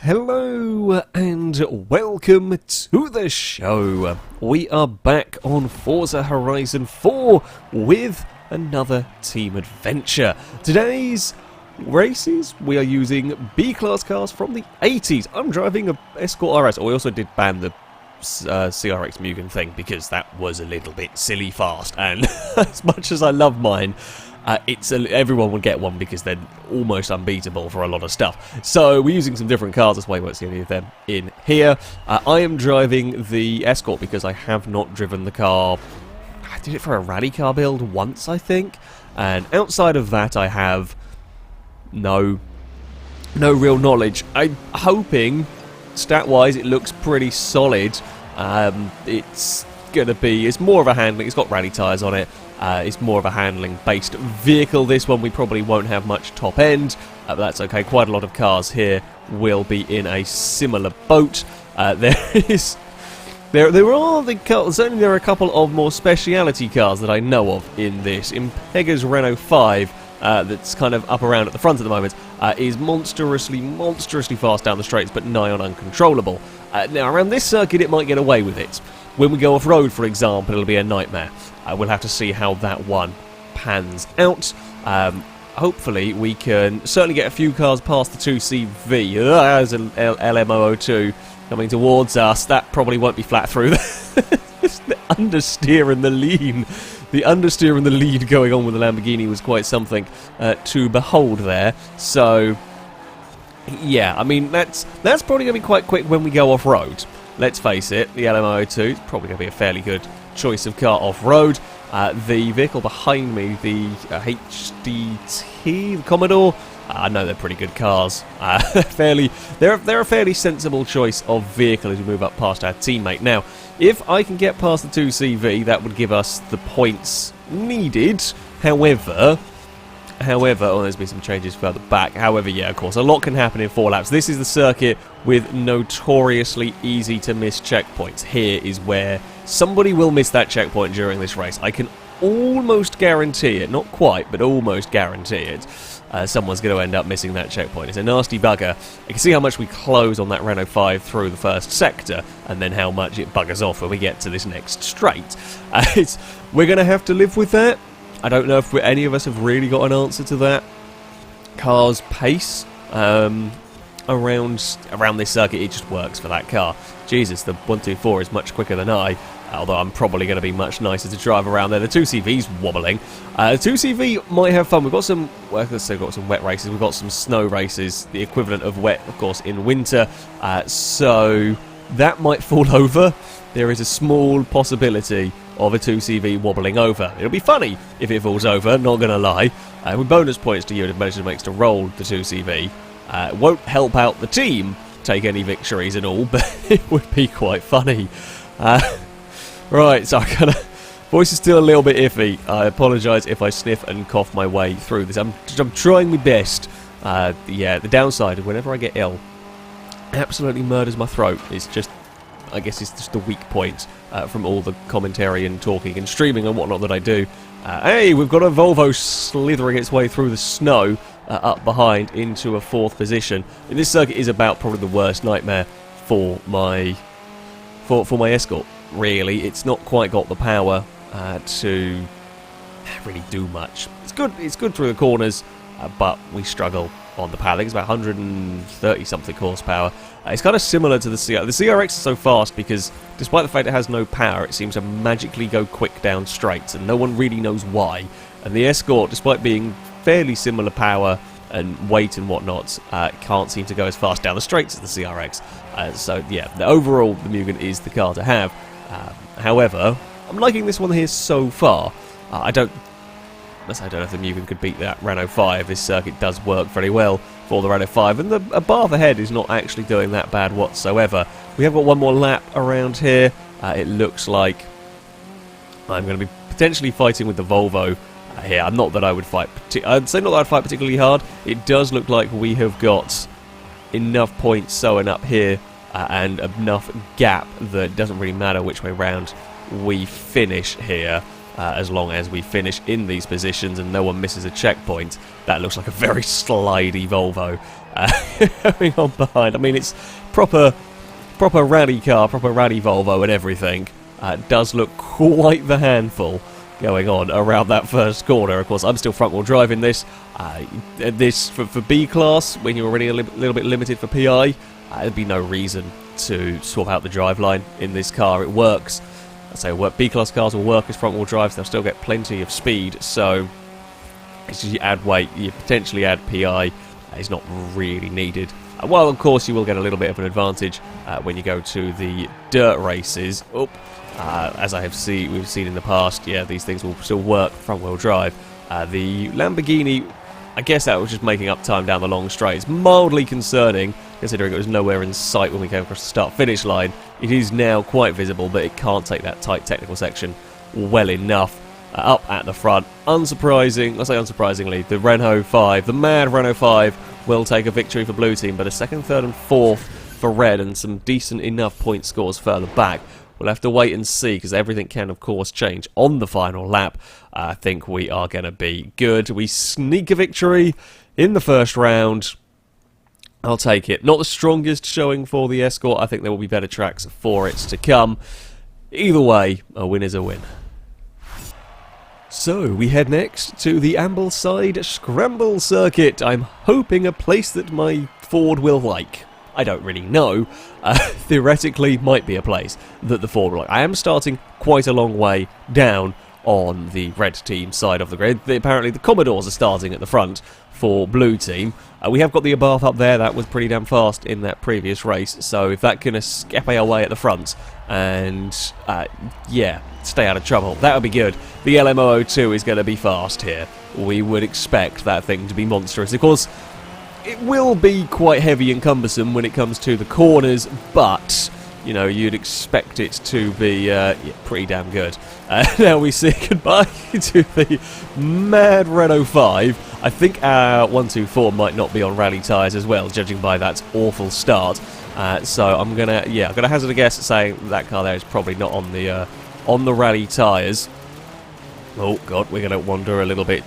Hello and welcome to the show. We are back on Forza Horizon 4 with another team adventure. Today's races, we are using B-class cars from the 80s. I'm driving a Escort RS. We also did ban the CRX Mugen thing because that was a little bit silly fast, and as much as I love mine, everyone would get one because they're almost unbeatable for a lot of stuff. So we're using some different cars, that's why you won't see any of them in here. I am driving the Escort because I have not driven the car. I did it for a rally car build once, I think, and outside of that I have no real knowledge. I'm hoping, stat-wise, it looks pretty solid. It's more of a handling, it's got rally tyres on it. It's more of a handling-based vehicle. This one we probably won't have much top end, but that's okay. Quite a lot of cars here will be in a similar boat. There are a couple of more speciality cars that I know of in this. Impega's Renault 5, that's kind of up around at the front at the moment, is monstrously fast down the straights, but nigh on uncontrollable. Now around this circuit it might get away with it. When we go off-road, for example, it'll be a nightmare. We'll have to see how that one pans out. Hopefully, we can certainly get a few cars past the 2CV. There's an LMO02 coming towards us. That probably won't be flat through. The understeer and the lean. The understeer and the lead going on with the Lamborghini was quite something to behold there. So, yeah, I mean, that's probably going to be quite quick when we go off-road. Let's face it, the LMO02 is probably going to be a fairly good choice of car off-road. The vehicle behind me, the HDT, the Commodore, I know they're pretty good cars. They're a fairly sensible choice of vehicle as we move up past our teammate. Now, if I can get past the 2CV, that would give us the points needed. However, there's been some changes further back. However, yeah, of course, a lot can happen in 4 laps. This is the circuit with notoriously easy to miss checkpoints. Here is where somebody will miss that checkpoint during this race. I can almost guarantee it. Not quite, but almost guarantee it. Someone's going to end up missing that checkpoint. It's a nasty bugger. You can see how much we close on that Renault 5 through the first sector, and then how much it buggers off when we get to this next straight. We're going to have to live with that. I don't know if any of us have really got an answer to that. Car's pace around this circuit, it just works for that car. Jesus, the 124 is much quicker than I, although I'm probably going to be much nicer to drive around there. The 2CV's wobbling. The 2CV might have fun. We've got some, well, let's say we've got some wet races. We've got some snow races, the equivalent of wet, of course, in winter. So that might fall over. There is a small possibility of a 2CV wobbling over. It'll be funny if it falls over, not gonna lie. With bonus points to you, it manages to make to roll the 2CV. It won't help out the team take any victories and all, but it would be quite funny. Right, so voice is still a little bit iffy. I apologise if I sniff and cough my way through this. I'm trying my best. Yeah, the downside of whenever I get ill, it absolutely murders my throat. It's just, I guess it's just the weak point from all the commentary and talking and streaming and whatnot that I do. Hey, we've got a Volvo slithering its way through the snow up behind into a 4th position. And this circuit is about probably the worst nightmare for my Escort. Really, it's not quite got the power to really do much. It's good through the corners, but we struggle on the power. I think it's about 130 something horsepower. It's kind of similar to the CRX. The CRX is so fast because, despite the fact it has no power, it seems to magically go quick down straights, and no one really knows why. And the Escort, despite being fairly similar power and weight and whatnot, can't seem to go as fast down the straights as the CRX. So yeah, overall, the Mugen is the car to have. However, I'm liking this one here so far. I don't know if the Mugen could beat that Renault 5. This circuit does work very well for the Renault 5, and the bar ahead is not actually doing that bad whatsoever. We have got one more lap around here. It looks like I'm going to be potentially fighting with the Volvo here. Not that I would fight. I'd say not that I'd fight particularly hard. It does look like we have got enough points sewing up here and enough gap that it doesn't really matter which way round we finish here. as long as we finish in these positions and no one misses a checkpoint. That looks like a very slidey Volvo going on behind. I mean, it's proper rally car, proper rally Volvo and everything. It does look quite the handful going on around that first corner. Of course, I'm still front-wheel driving this. This for B-Class, when you're already a little bit limited for PI, there'd be no reason to swap out the driveline in this car. It works. I say B-Class cars will work as front-wheel drives. They'll still get plenty of speed. So, as you add weight, you potentially add PI. It's not really needed. Well, of course, you will get a little bit of an advantage when you go to the dirt races. As we've seen in the past, yeah, these things will still work front-wheel drive. The Lamborghini, I guess that was just making up time down the long straight. It's mildly concerning, considering it was nowhere in sight when we came across the start-finish line. It is now quite visible, but it can't take that tight technical section well enough. Up at the front, unsurprisingly, the Renault 5, the mad Renault 5, will take a victory for blue team, but a second, third and fourth for red, and some decent enough point scores further back. We'll have to wait and see, because everything can, of course, change on the final lap. I think we are going to be good. We sneak a victory in the first round. I'll take it. Not the strongest showing for the Escort. I think there will be better tracks for it to come. Either way, a win is a win. So, we head next to the Ambleside Scramble Circuit. I'm hoping a place that my Ford will like. I don't really know. Theoretically, might be a place that the Ford will like. I am starting quite a long way down on the red team side of the grid. Apparently, the Commodores are starting at the front for blue team. We have got the Abarth up there. That was pretty damn fast in that previous race. So, if that can escape away at the front and, yeah, stay out of trouble, that would be good. The LM002 is going to be fast here. We would expect that thing to be monstrous. Of course, it will be quite heavy and cumbersome when it comes to the corners, but, you know, you'd expect it to be pretty damn good. Now we say goodbye to the mad Renault 5. I think our 124 might not be on rally tyres as well, judging by that awful start. So I'm gonna hazard a guess saying that car there is probably not on the rally tyres. Oh god, we're gonna wander a little bit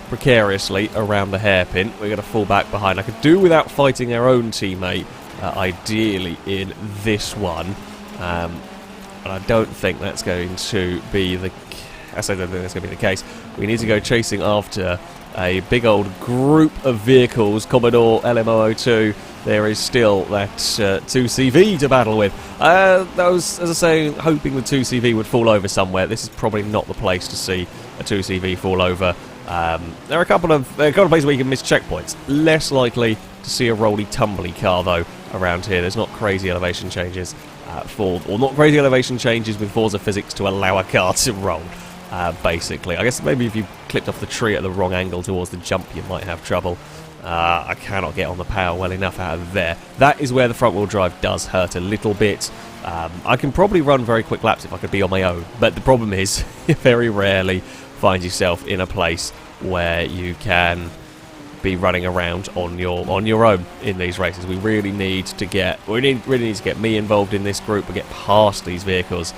precariously around the hairpin. We're going to fall back behind. I could do without fighting our own teammate, ideally, in this one. But I don't think that's going to be the case. We need to go chasing after a big old group of vehicles. Commodore LM002. There is still that 2CV to battle with. I was, as I say, hoping the 2CV would fall over somewhere. This is probably not the place to see a 2CV fall over. There are a couple of places where you can miss checkpoints. Less likely to see a roly-tumbly car, though, around here. There's not crazy elevation changes not crazy elevation changes with Forza physics to allow a car to roll, basically. I guess maybe if you clipped off the tree at the wrong angle towards the jump, you might have trouble. I cannot get on the power well enough out of there. That is where the front-wheel drive does hurt a little bit. I can probably run very quick laps if I could be on my own, but the problem is, you very rarely find yourself in a place where you can be running around on your own in these races. We really need to get me involved in this group and get past these vehicles.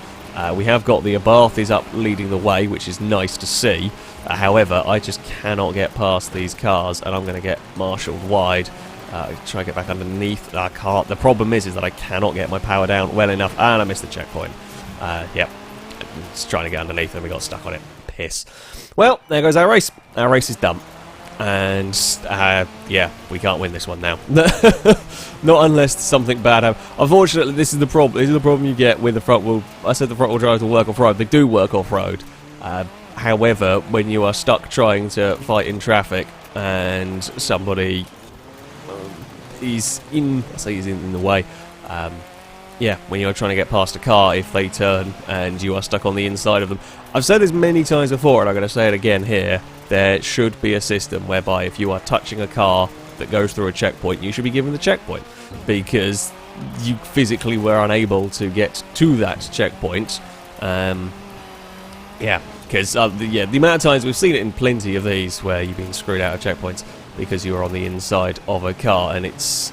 We have got the Abarth is up leading the way, which is nice to see. However, I just cannot get past these cars, and I'm going to get marshalled wide. Try to get back underneath. I can't. The problem is that I cannot get my power down well enough, and I missed the checkpoint. Yep, just trying to get underneath, and we got stuck on it. Piss. Well, there goes our race. Our race is done. And, yeah, we can't win this one now. Not unless something bad happens. Unfortunately, this is the problem. This is the problem you get with the front wheel. I said the front wheel drives will work off-road. They do work off-road. However, when you are stuck trying to fight in traffic and somebody is in the way, yeah, when you're trying to get past a car, if they turn and you are stuck on the inside of them. I've said this many times before, and I'm going to say it again here. There should be a system whereby if you are touching a car that goes through a checkpoint, you should be given the checkpoint, because you physically were unable to get to that checkpoint. Yeah, because the amount of times we've seen it in plenty of these where you've been screwed out of checkpoints because you are on the inside of a car, and it's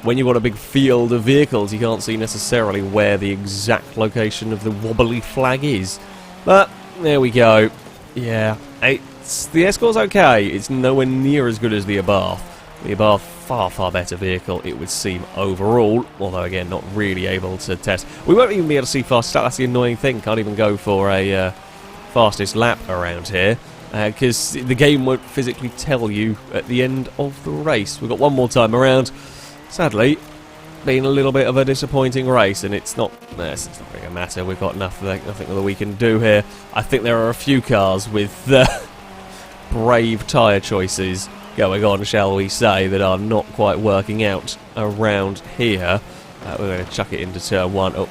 when you've got a big field of vehicles, you can't see necessarily where the exact location of the wobbly flag is. But There we go. Yeah, the Escort's okay. It's nowhere near as good as the Abarth. The Abarth, far better vehicle, it would seem, overall. Although, again, not really able to test. We won't even be able to see fast start. That's the annoying thing. Can't even go for a fastest lap around here. Because the game won't physically tell you at the end of the race. We've got one more time around. Sadly, been a little bit of a disappointing race, and it's not going to matter. We've got nothing that we can do here. I think there are a few cars with brave tyre choices going on, shall we say, that are not quite working out around here. We're going to chuck it into turn one. Oh,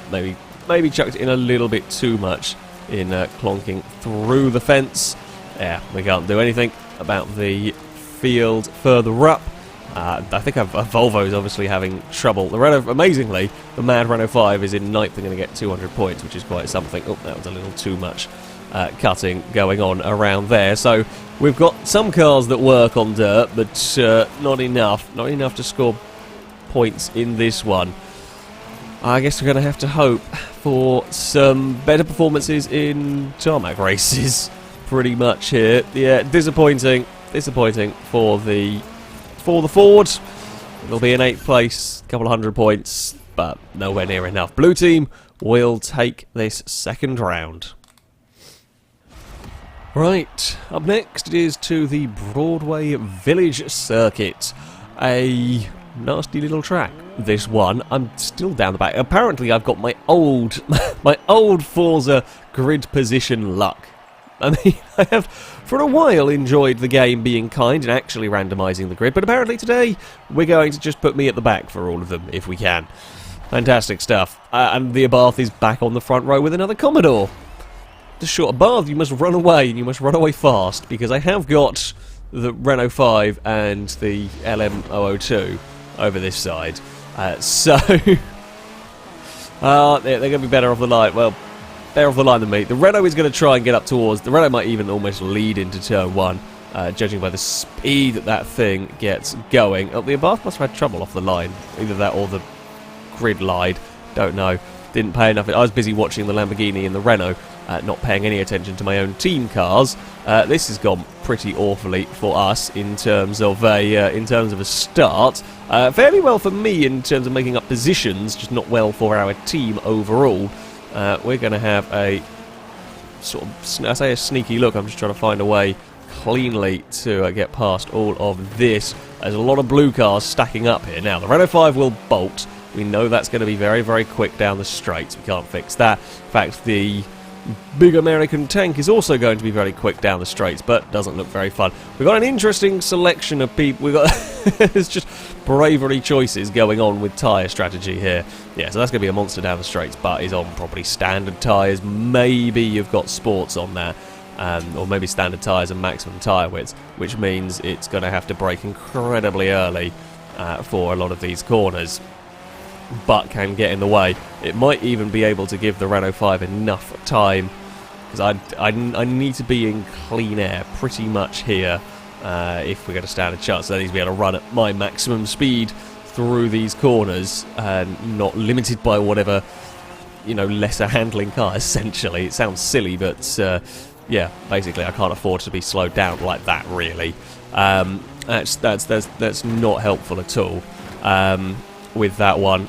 maybe chucked it in a little bit too much in clonking through the fence. Yeah, we can't do anything about the field further up. I think Volvo's obviously having trouble. The Renault, amazingly, the mad Renault 5 is in ninth and going to get 200 points, which is quite something. Oh, that was a little too much cutting going on around there. So we've got some cars that work on dirt, but not enough. Not enough to score points in this one. I guess we're going to have to hope for some better performances in tarmac races. Pretty much here. Yeah, disappointing for the Ford. It'll be an 8th place, a couple of 100 points, but nowhere near enough. Blue team will take this second round. Right, up next it is to the Broadway Village Circuit. A nasty little track, this one. I'm still down the back. Apparently I've got my old Forza grid position luck. I mean, I have for a while enjoyed the game being kind and actually randomising the grid, but apparently today we're going to just put me at the back for all of them, if we can. Fantastic stuff. And the Abarth is back on the front row with another Commodore. Just short Abarth, you must run away, and you must run away fast, because I have got the Renault 5 and the LM002 over this side. They're going to be better off the line. Well, they're off the line than me. The Renault is going to try and get up towards... The Renault might even almost lead into turn one, judging by the speed that thing gets going. Oh, the Abarth must have had trouble off the line. Either that or the grid lied. Don't know. Didn't pay enough. I was busy watching the Lamborghini and the Renault, not paying any attention to my own team cars. This has gone pretty awfully for us in terms of a start. Fairly well for me in terms of making up positions, just not well for our team overall. We're going to have a sort of, I say a sneaky look, I'm just trying to find a way cleanly to get past all of this. There's a lot of blue cars stacking up here. Now, the Renault 5 will bolt. We know that's going to be very, very quick down the straights. We can't fix that. In fact, the big American tank is also going to be very quick down the straights, but doesn't look very fun. We've got an interesting selection of people. We've got there's just bravery choices going on with tyre strategy here. Yeah, so that's going to be a monster down the straights, but is on probably standard tyres. Maybe you've got sports on there, or maybe standard tyres and maximum tyre widths, which means it's going to have to brake incredibly early for a lot of these corners, but can get in the way. It might even be able to give the Renault 5 enough time, because I need to be in clean air pretty much here if we're going to stand a chance. So I need to be able to run at my maximum speed through these corners, and not limited by whatever, lesser handling car, essentially. It sounds silly, but yeah, basically I can't afford to be slowed down like that, really. That's not helpful at all. With that one.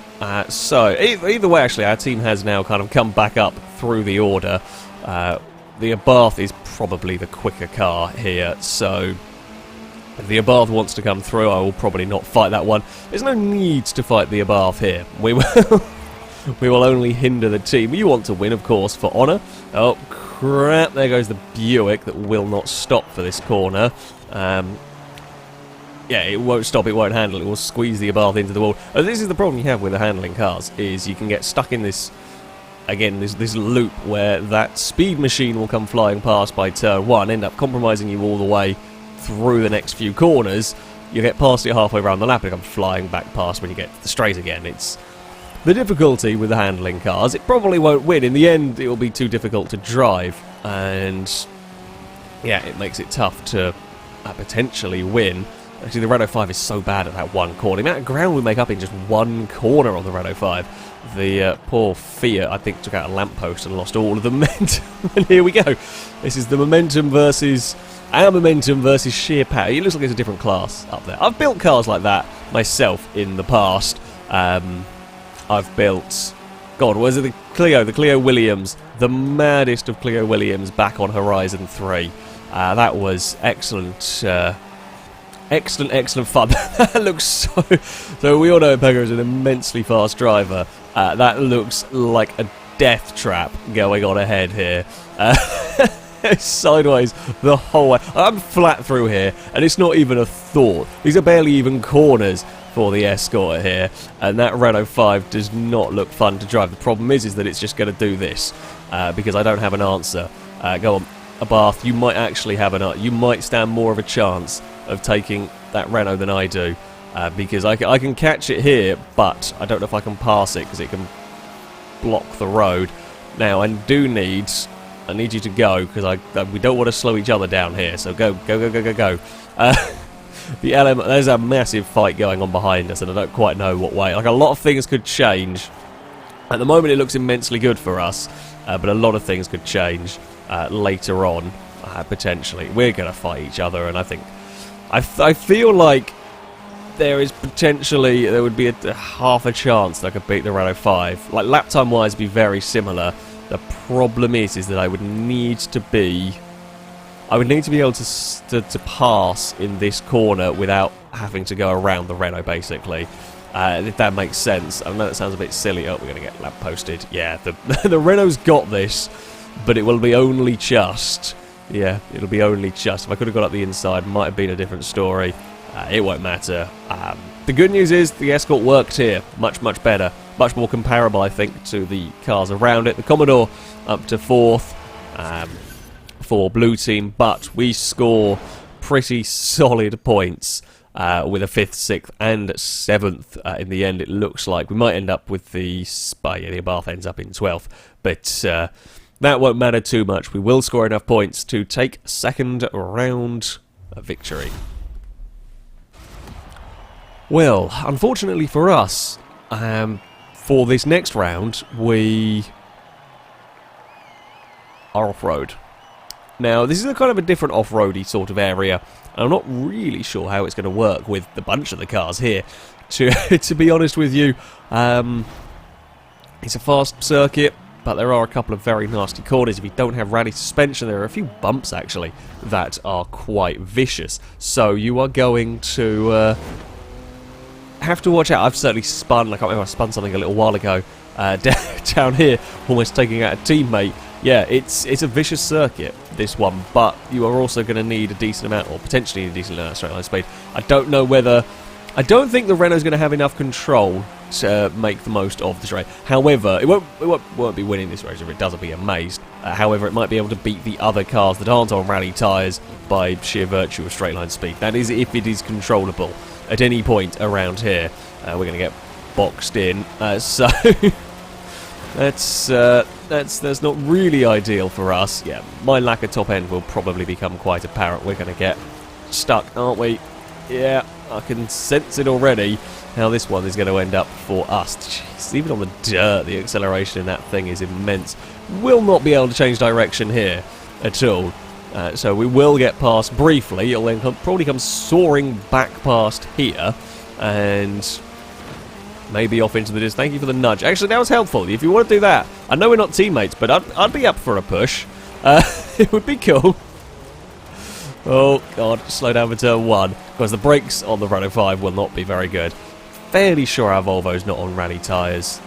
So, either way, actually, our team has now kind of come back up through the order. The Abarth is probably the quicker car here, so if the Abarth wants to come through, I will probably not fight that one. There's no need to fight the Abarth here. We will only hinder the team. You want to win, of course, for honour. Oh, crap, there goes the Buick that will not stop for this corner. Yeah, it won't stop, it won't handle, it will squeeze the Abarth into the wall. This is the problem you have with the handling cars, is you can get stuck in this, again, this loop where that speed machine will come flying past by turn one, end up compromising you all the way through the next few corners. You get past it halfway around the lap and it comes flying back past when you get to the straight again. It's the difficulty with the handling cars. It probably won't win. In the end, it will be too difficult to drive, and yeah, it makes it tough to potentially win. Actually, the Renault 5 is so bad at that one corner. The amount of ground we make up in just one corner on the Renault 5. The poor Fiat, I think, took out a lamppost and lost all of the momentum. And here we go. This is the momentum versus... our momentum versus sheer power. It looks like it's a different class up there. I've built cars like that myself in the past. I've built... God, was it the Clio? The Clio Williams. The maddest of Clio Williams back on Horizon 3. That was excellent... excellent fun. That looks so... So we all know Pegger is an immensely fast driver. That looks like a death trap going on ahead here. Sideways the whole way. I'm flat through here, and it's not even a thought. These are barely even corners for the Escort here, and that Renault 5 does not look fun to drive. The problem is that it's just going to do this, because I don't have an answer. Go on, Abarth, you might actually have you might stand more of a chance of taking that Renault than I do, because I can catch it here, but I don't know if I can pass it because it can block the road. Now I need you to go, because we don't want to slow each other down here. So go. The LM, there's a massive fight going on behind us, and I don't quite know what way. Like, a lot of things could change. At the moment, it looks immensely good for us, but a lot of things could change later on, potentially. We're going to fight each other, and I feel like there would be a half a chance that I could beat the Renault 5. Like, lap time wise, be very similar. The problem is that I would need to be able to pass in this corner without having to go around the Renault, basically. If that makes sense. I know that sounds a bit silly. Oh, we're going to get lap posted. Yeah, the Renault's got this, but it will be only just. Yeah, it'll be only just. If I could have got up the inside, might have been a different story. It won't matter. The good news is the Escort worked here much better. Much more comparable, I think, to the cars around it. The Commodore up to 4th for Blue Team, but we score pretty solid points with a 5th, 6th and 7th in the end. It looks like we might end up with the Abarth ends up in 12th, but that won't matter too much. We will score enough points to take second round victory. Well, unfortunately for us, for this next round, we are off-road. Now, this is a kind of a different off-roady sort of area, and I'm not really sure how it's going to work with the bunch of the cars here. To be honest with you, it's a fast circuit, but there are a couple of very nasty corners. If you don't have rally suspension, there are a few bumps, actually, that are quite vicious. So you are going to... have to watch out. I've certainly spun, I can't remember, I spun something a little while ago down here, almost taking out a teammate. Yeah, it's a vicious circuit, this one, but you are also going to need a decent amount, or potentially a decent amount of straight line speed. I don't know whether... I don't think the Renault's going to have enough control to make the most of this race. However, it won't be winning this race. If it does, I'll be amazed. However, it might be able to beat the other cars that aren't on rally tyres by sheer virtue of straight line speed. That is if it is controllable at any point around here. We're going to get boxed in, so that's not really ideal for us. Yeah, my lack of top end will probably become quite apparent. We're going to get stuck, aren't we? Yeah, I can sense it already, how this one is going to end up for us. Jeez, even on the dirt, the acceleration in that thing is immense. Will not be able to change direction here at all. So we will get past briefly. It'll then probably come soaring back past here, and maybe off into the distance. Thank you for the nudge. Actually, that was helpful. If you want to do that, I know we're not teammates, but I'd be up for a push. It would be cool. Oh god, slow down for turn 1, because the brakes on the Renault 5 will not be very good. Fairly sure our Volvo's not on rally tyres.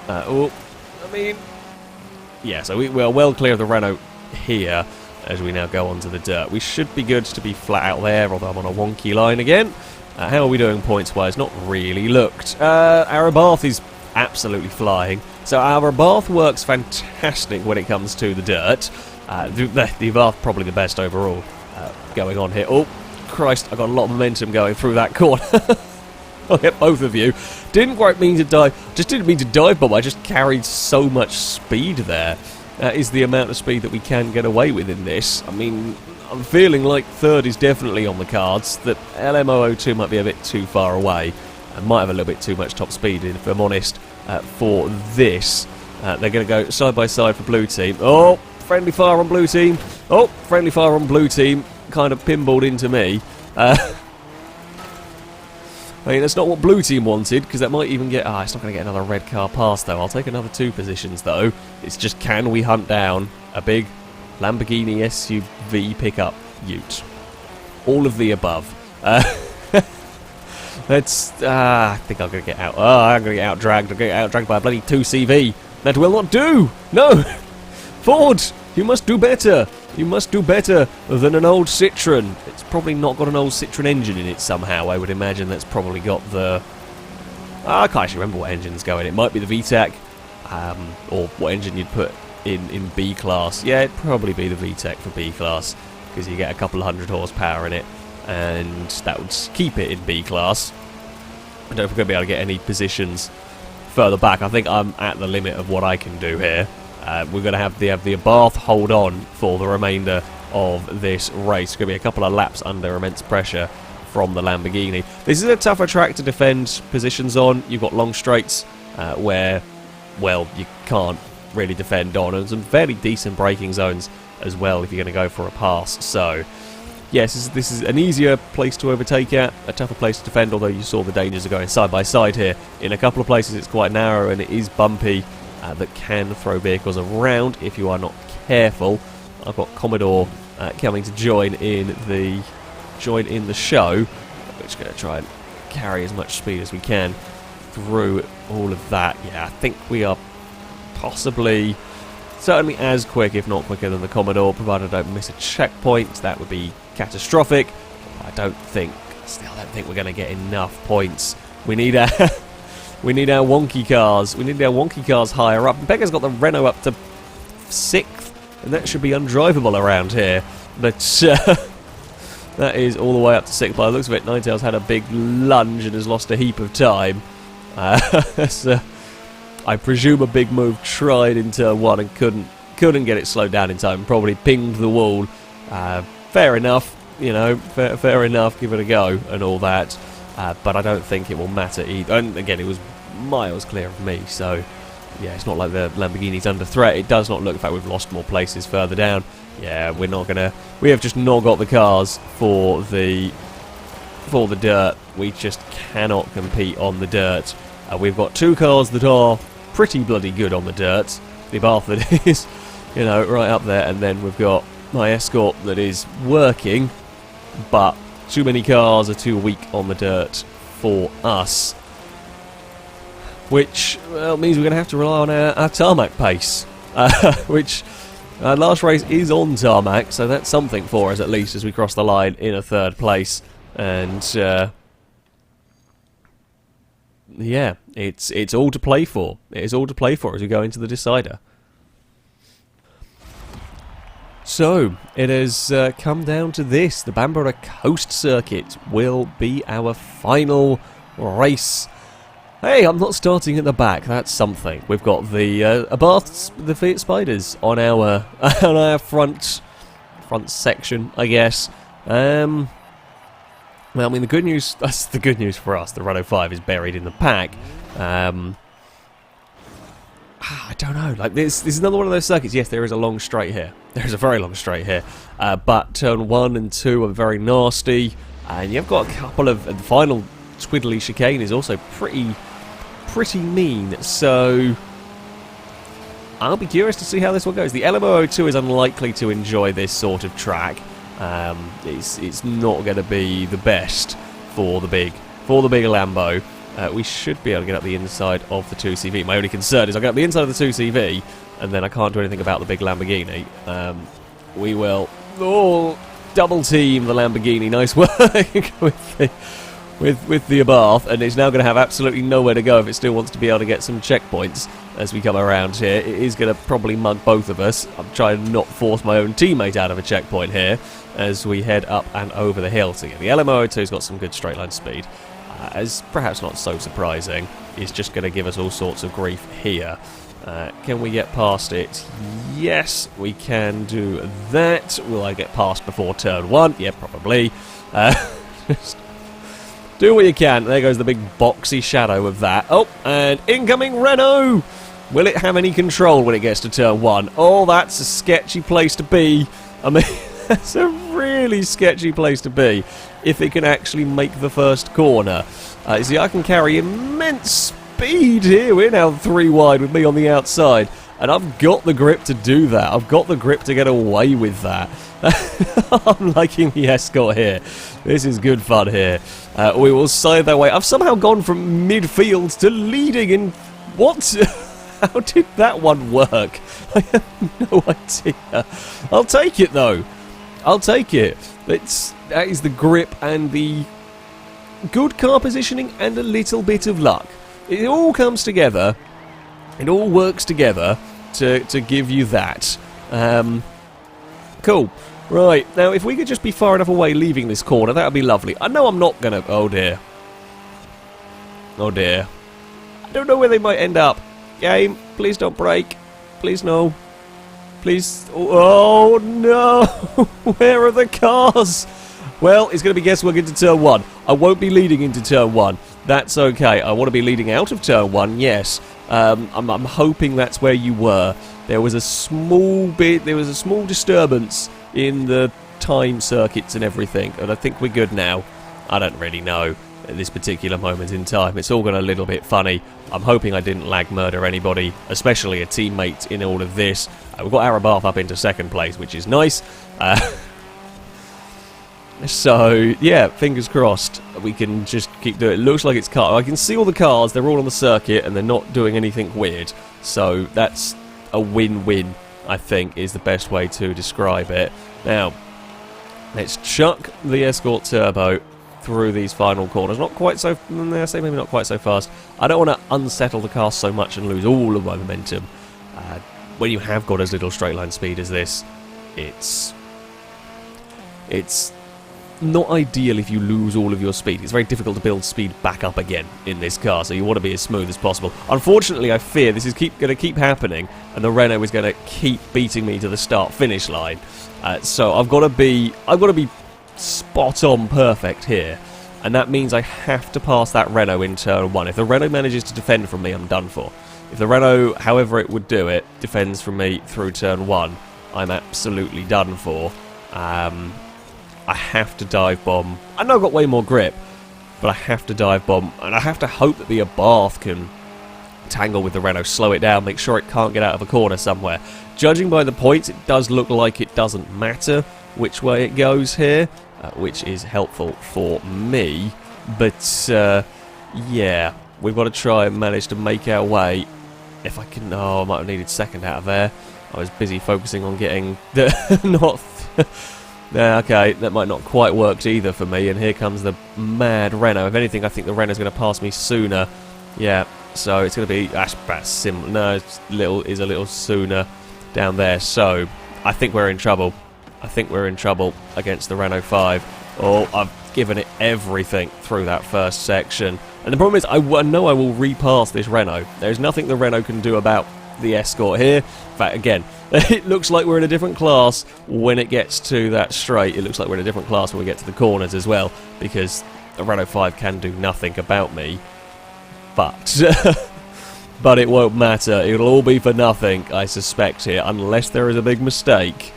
Yeah, so we are well clear of the Renault here as we now go onto the dirt. We should be good to be flat out there, although I'm on a wonky line again. How are we doing points-wise? Not really looked. Our Abarth is absolutely flying. So our Abarth works fantastic when it comes to the dirt. The Abarth probably the best overall going on here. Oh, Christ, I got a lot of momentum going through that corner. I'll hit both of you. Didn't quite mean to dive. Just didn't mean to dive bomb. I just carried so much speed there. That is the amount of speed that we can get away with in this. I mean, I'm feeling like third is definitely on the cards. That LMO02 might be a bit too far away and might have a little bit too much top speed, if I'm honest, for this. They're going to go side by side for blue team. Oh, friendly fire on blue team. Oh, friendly fire on blue team. Kind of pinballed into me. I mean, that's not what blue team wanted, because that might even get... Ah, it's not going to get another red car pass, though. I'll take another 2 positions, though. It's just, can we hunt down a big Lamborghini SUV pickup ute? All of the above. Let's... I think I'm going to get out... Oh, I'm going to get out-dragged. I'm going to get out-dragged by a bloody 2CV. That will not do! No! Ford! You must do better! You must do better than an old Citroen. It's probably not got an old Citroen engine in it somehow. I would imagine that's probably got the... I can't actually remember what engine's going. It might be the VTEC, or what engine you'd put in B class. Yeah, it'd probably be the VTEC for B class, because you get a couple of 100 horsepower in it, and that would keep it in B class. I don't know if we're going to be able to get any positions further back. I think I'm at the limit of what I can do here. We're going to have the Abarth hold on for the remainder of this race. It's going to be a couple of laps under immense pressure from the Lamborghini. This is a tougher track to defend positions on. You've got long straights where, well, you can't really defend on, and some fairly decent braking zones as well if you're going to go for a pass. So, yes, this is an easier place to overtake at, a tougher place to defend, although you saw the dangers of going side by side here. In a couple of places it's quite narrow and it is bumpy. That can throw vehicles around if you are not careful. I've got Commodore coming to join in the show. We're just going to try and carry as much speed as we can through all of that. Yeah, I think we are possibly certainly as quick, if not quicker, than the Commodore, provided I don't miss a checkpoint. That would be catastrophic. I don't think we're going to get enough points. We need a... We need our wonky cars. We need our wonky cars higher up. Becca's got the Renault up to 6th, and that should be undrivable around here. But that is all the way up to 6th. By the looks of it, Ninetales had a big lunge and has lost a heap of time. So I presume a big move tried in turn 1 and couldn't get it slowed down in time. Probably pinged the wall. Fair enough, you know. Fair enough. Give it a go and all that. But I don't think it will matter either. And again, it was miles clear of me, so yeah, it's not like the Lamborghini's under threat. It does not look. In fact, we've lost more places further down. Yeah, we're not gonna. We have just not got the cars for the dirt. We just cannot compete on the dirt. We've got 2 cars that are pretty bloody good on the dirt. The Abarth that is, you know, right up there, and then we've got my Escort that is working, but too many cars are too weak on the dirt for us, which, well, means we're going to have to rely on our tarmac pace, which last race is on tarmac, so that's something for us at least as we cross the line in a 3rd place. And yeah, it's all to play for. It is all to play for as we go into the decider. So, it has come down to this. The Bamburgh Coast Circuit will be our final race. Hey, I'm not starting at the back. That's something. We've got the Abarths, the Fiat Spiders on our front section, I guess. Well, I mean, the good news. That's the good news for us. The Renault 5 is buried in the pack. I don't know. Like this is another one of those circuits. Yes, there is a long straight here. There is a very long straight here. But turn 1 and 2 are very nasty, and you've got a couple of. And the final twiddly chicane is also pretty mean. So I'll be curious to see how this one goes. The LMO02 is unlikely to enjoy this sort of track. It's not going to be the best for the big Lambo. We should be able to get up the inside of the 2CV. My only concern is I get up the inside of the 2CV, and then I can't do anything about the big Lamborghini. We will double team the Lamborghini. Nice work with the Abarth, and it's now going to have absolutely nowhere to go if it still wants to be able to get some checkpoints as we come around here. It is going to probably mug both of us. I'm trying to not force my own teammate out of a checkpoint here as we head up and over the hill. So yeah, the LMO02's got some good straight line speed. As perhaps not so surprising, is just going to give us all sorts of grief here. Can we get past it? Yes, we can do that. Will I get past before turn 1? Yeah, probably. Just do what you can. There goes the big boxy shadow of that. Oh, and incoming Renault! Will it have any control when it gets to turn 1? Oh, that's a sketchy place to be. I mean, that's a really sketchy place to be if it can actually make the first corner. You see, I can carry immense speed here. We're now 3 wide with me on the outside, and I've got the grip to do that. I've got the grip to get away with that. I'm liking the escort here. This is good fun here. We will side that way. I've somehow gone from midfield to leading in... What? How did that one work? I have no idea. I'll take it, though. I'll take it. That is the grip and the good car positioning and a little bit of luck. It all comes together. It all works together to give you that. Cool. Right, now if we could just be far enough away leaving this corner, that would be lovely. I know I'm not going to... Oh dear. Oh dear. I don't know where they might end up. Game, please don't break. Please no. Please... Oh no! Where are the cars? Well, it's going to be guesswork into turn 1. I won't be leading into turn 1. That's okay. I want to be leading out of turn 1, yes. I'm hoping that's where you were. There was a small disturbance in the time circuits and everything, and I think we're good now. I don't really know at this particular moment in time. It's all gone a little bit funny. I'm hoping I didn't lag murder anybody, especially a teammate in all of this. We've got Arabath up into second place, which is nice. So, yeah, fingers crossed. We can just keep doing it. It looks like it's car. I can see all the cars. They're all on the circuit, and they're not doing anything weird. So, that's a win-win, I think, is the best way to describe it. Now, let's chuck the Escort Turbo through these final corners. Not quite so... I say maybe not quite so fast. I don't want to unsettle the car so much and lose all of my momentum. When you have got as little straight-line speed as this, it's not ideal if you lose all of your speed. It's very difficult to build speed back up again in this car, so you want to be as smooth as possible. Unfortunately, I fear this is going to keep happening, and the Renault is going to keep beating me to the start-finish line. So I've got to be spot on perfect here, and that means I have to pass that Renault in turn 1. If the Renault manages to defend from me, I'm done for. If the Renault, however it would do it, defends from me through turn 1, I'm absolutely done for. I have to dive bomb. I know I've got way more grip, but I have to dive bomb, and I have to hope that the Abarth can tangle with the Renault, slow it down, make sure it can't get out of a corner somewhere. Judging by the points, it does look like it doesn't matter which way it goes here, which is helpful for me. But, yeah, we've got to try and manage to make our way. If I can... Oh, I might have needed second out of there. I was busy focusing on getting the... not... Yeah, okay, that might not quite work either for me, and here comes the mad Renault. If anything, I think the Renault's going to pass me sooner. Yeah, so it's going to be... That's similar. No, it's a little sooner down there. So, I think we're in trouble. I think we're in trouble against the Renault 5. Oh, I've given it everything through that first section. And the problem is, I know I will repass this Renault. There's nothing the Renault can do about the Escort here. In fact, again, it looks like we're in a different class when it gets to that straight. It looks like we're in a different class when we get to the corners as well, because the Renault 5 can do nothing about me. But but it won't matter. It'll all be for nothing, I suspect here, unless there is a big mistake.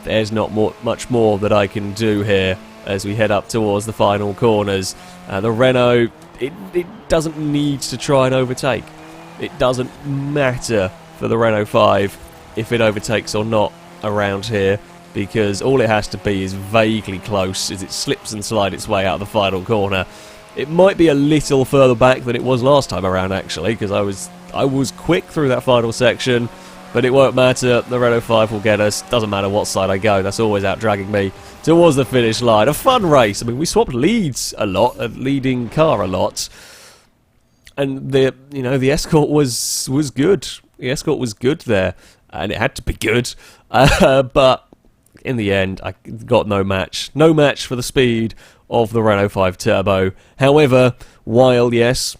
There's not much more that I can do here as we head up towards the final corners. The Renault, it doesn't need to try and overtake. It doesn't matter for the Renault 5 if it overtakes or not around here, because all it has to be is vaguely close as it slips and slides its way out of the final corner. It might be a little further back than it was last time around, actually, because I was quick through that final section, but it won't matter. The Renault 5 will get us. Doesn't matter what side I go, that's always out dragging me towards the finish line. A fun race. I mean, we swapped leads a lot, a leading car a lot, and the Escort was good. The Escort was good there, and it had to be good, but in the end, I got no match. No match for the speed of the Renault 5 Turbo. However, while, yes,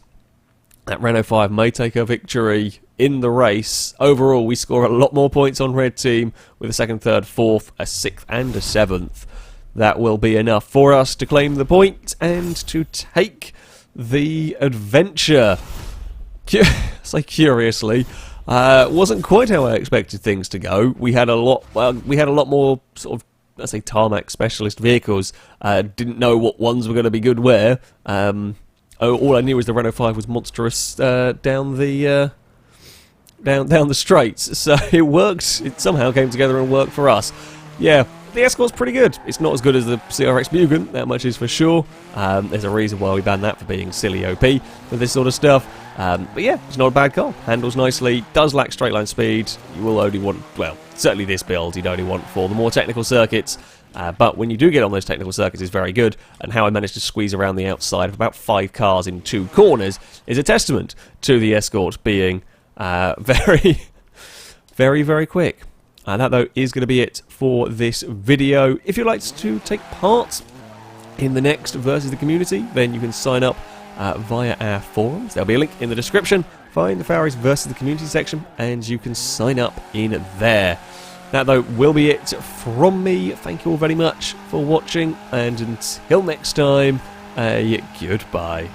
that Renault 5 may take a victory in the race. Overall, we score a lot more points on red team with a 2nd, 3rd, 4th, a 6th and a 7th. That will be enough for us to claim the point and to take the adventure. Say curiously, wasn't quite how I expected things to go. We had a lot more sort of, let's say, tarmac specialist vehicles. Didn't know what ones were going to be good where. All I knew was the Renault 5 was monstrous down the straights. So it worked. It somehow came together and worked for us. Yeah. The Escort's pretty good. It's not as good as the CRX Mugen, that much is for sure. There's a reason why we banned that for being silly OP for this sort of stuff. But yeah, it's not a bad car. Handles nicely, does lack straight line speed. You will only want, well, certainly this build you'd only want for the more technical circuits. But when you do get on those technical circuits, it's very good. And how I managed to squeeze around the outside of about 5 cars in 2 corners is a testament to the Escort being very, very, very quick. That, though, is going to be it for this video. If you'd like to take part in the next Versus the Community, then you can sign up via our forums. There'll be a link in the description. Find the FailRace Versus the Community section, and you can sign up in there. That, though, will be it from me. Thank you all very much for watching, and until next time, goodbye.